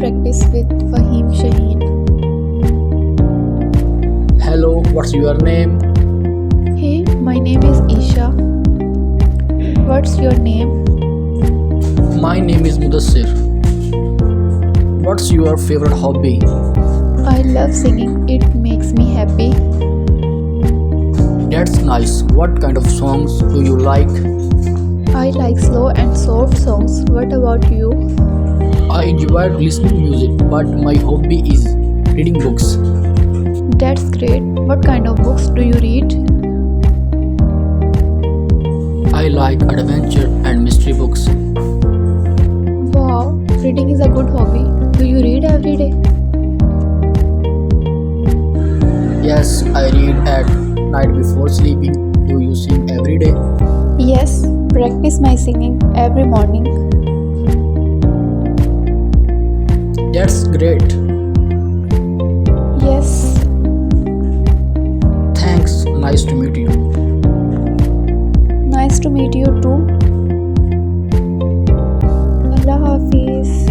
Practice with FaheemShaheen. Hello, what's your name? Hey, my name is Isha. What's your name? My name is Mudassir. What's your favorite hobby? I love singing, it makes me happy. That's nice. What kind of songs do you like? I like slow and soft songs. What about you? I enjoy listening music, but my hobby is reading books. That's great. What kind of books do you read? I like adventure and mystery books. Wow, reading is a good hobby. Do you read every day? Yes, I read at night before sleeping. Do you sing every day? Yes, practice my singing every morning. That's great. Yes, Thanks. Nice to meet you. nice to meet you too. Allah Hafiz.